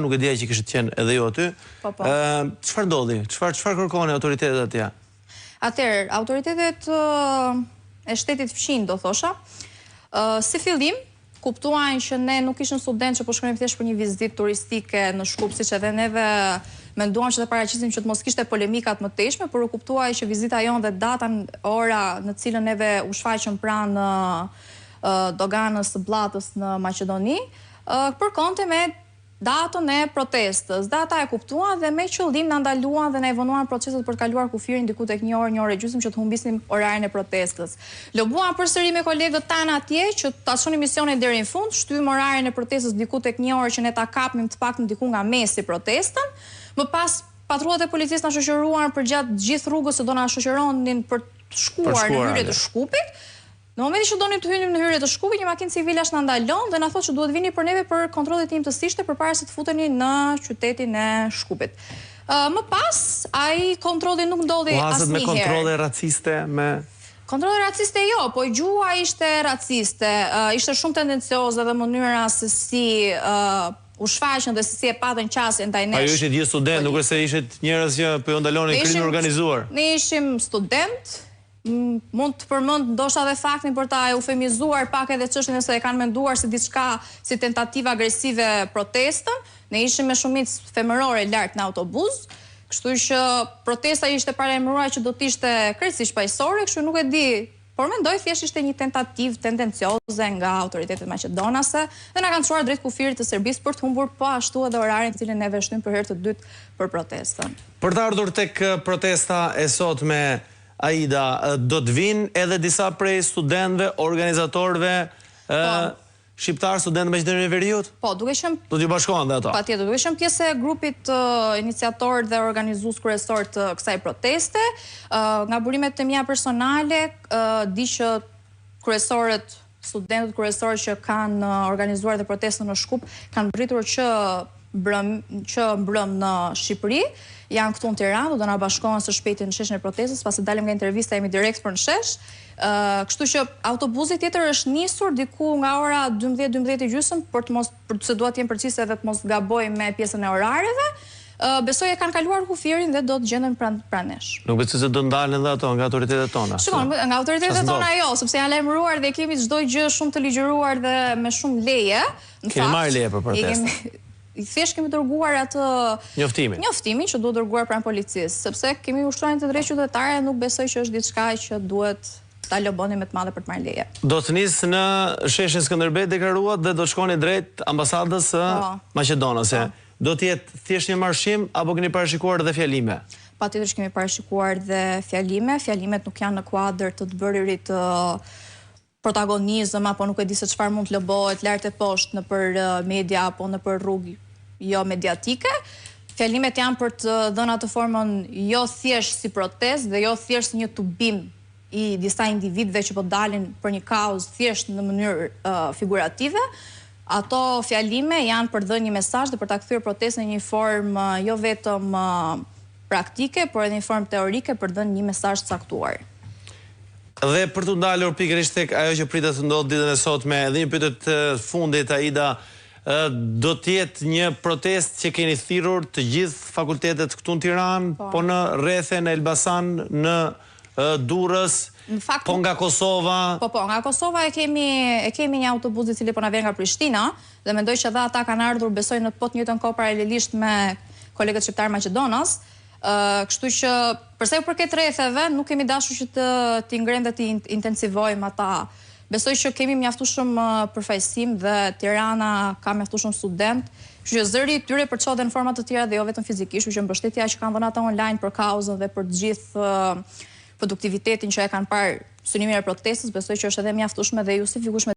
nuk e dija që kishit qenë edhe jo aty. Çfarë ndodhi? Çfarë kërkoni autoritetet atje? Atëherë, autoritetet e shtetit fshin, do thosha, si fillim, kuptuan që ne nuk ishim student që po shkojmë thjesht për një vizitë turistike në Shkup, siç edhe neve menduam që të paraqisim që të mos kishte polemikat më teshme, por u kuptuaj që vizita jonë dhe data, ora në cilën neve u shfaqëm pranë doganës së Bllatës në Maqedoni, përkonte me datën e protestës. Data e kuptuan dhe me qëllim na ndaluan dhe na e vonuan proceset për të kaluar kufirin diku tek 1 orë, 1 orë e gjysmë që të humbisnim orarin e protestës. Lobuan përsëri me kolegët tanë atje që ta çonin misionin deri në fund, shtyim orarin e protestës diku tek 1 orë që ne ta kapnim të paktën diku nga mesi protestën. Më pas patrullat e policisë na shoqëruan përgjatë gjithë rrugës se do na shoqëronin për të shkuar në hyrje të Shkupit. Në momentin që donim të hynim në hyrje të Shkupit, një makinë civile na ndalon dhe na thotë që duhet vini për neve për kontrollet tim të sishte përpara se të futeni në qytetin e Shkupit. Më pas, ai kontrolli nuk ndodhi asnjëherë. Me kontrolle raciste me Kontrolle raciste jo, po gjua ishte raciste, ishte shumë tendencioze dhe mënyra se si u shfaqën dhe se si e patën qasjen ndaj nesh. Pa ju ishit gjithë student, nuk është se ishit njerëz që po ju ndalonin krim organizuar. Ne ishim student. Mund të përmend ndoshta edhe faktin për ta eufemizuar pak edhe çështjen se e kanë menduar se diçka si tentativë agresive protestën. Ne ishim me shumicë femërore lart në autobus, kështu që protesta ishte paremëruar që do të ishte krejtësisht paqësore, kështu nuk e di, por mendoj thjesht ishte një tentativë tendencioze nga autoritetet maqedonase dhe na kanë çuar drejt kufirit të Serbisë për të humbur po ashtu edhe orarin të cilin ne vështrim për herë të dytë për protestën. Për të ardhur tek protesta e sotme, Aida, do të vinë edhe disa prej studentëve, organizatorëve shqiptar, studentë Maqedonisë Veriut? Po, duke qenë do t'ju bashkohen dhe ato. Patjetër, duke qenë pjesë e grupit iniciator dhe organizues kryesor të kësaj proteste. Nga burimet e mia personale, di që studentët kryesorë që kanë organizuar dhe protestën në Shkup kanë britur që mbrëm në Shqipëri, janë këtu në Tiranë, do na bashkohen së shpejti në sheshin e protestës, pasi dalim nga intervista jemi direkt për në shesh. Kështu që autobusi tjetër është nisur diku nga ora 12:30 për se dua të jem përgjithëse edhe të mos gaboj me pjesën e orareve. Besoj e kanë kaluar kufirin dhe do të gjenden pranë nesh. Nuk besoj se do ndalen dhe ato nga autoritetet tona. Shikon, nga autoritetet tona jo, sepse janë lajmëruar dhe kemi çdo gjë shumë të ligjëruar dhe me shumë leje. Keni marrë leje për protestën? Thjesht kemi dërguar atë njoftimin që duhet dërguar pranë policisë, sepse kemi ushtruar të drejtë qytetare, nuk besoj që është diçka që duhet ta loboni me të madhe për të marrë leje. Do të nisë në sheshin Skënderbej deklaruat dhe do të shkoni drejt ambasadës së Maqedonase. Do të jetë thjesht një marshim apo keni parashikuar edhe fjalime? Patjetër që kemi parashikuar dhe fjalime. Fjalimet nuk janë në kuadër të bëririt protagonizëm, apo nuk e di se çfarë mund të lobohet lart e poshtë nëpër media apo nëpër rrugë jo mediatike. Fjalimet janë për të dhënë atë formën jo thjesht si protestë dhe jo thjesht si një tubim i disa individëve që po dalin për një kauzë thjesht në mënyrë figurative. Ato fjalime janë për të dhënë një mesazh dhe për ta kthyer protestën në një formë jo vetëm praktike, por edhe në një formë teorike për të dhënë një mesazh të caktuar. Dhe për të ndalur pikërisht tek ajo që pritet të ndodhë ditën e sotme, edhe një pyetje të fundit, Aida, do të jetë një protestë që keni thirrur të gjithë fakultetet këtu në Tiranë, po në rrethen e Elbasan, në Durrës, po nga Kosova? Po, nga Kosova e kemi një autobus i cili po na vjen nga Prishtina dhe mendoj që edhe ata kanë ardhur, besoj në po të njëjtën kohë paralelisht me kolegët shqiptar Maqedonas. Kështu që përsa ju përket rretheve, nuk kemi dashur që t'i ngrem dhe t'i intensivojmë ata. Besoj që kemi mjaftueshëm përfaqësim dhe Tirana ka mjaftueshëm student, kështu që zëri i tyre përçohet në forma të tjera dhe jo vetëm fizikisht, kështu që mbështetja që kanë dhënë ata online për kauzën dhe për të gjithë produktivitetin që e kanë parë synimin e protestës, besoj që është edhe mjaftueshme dhe justifikojmë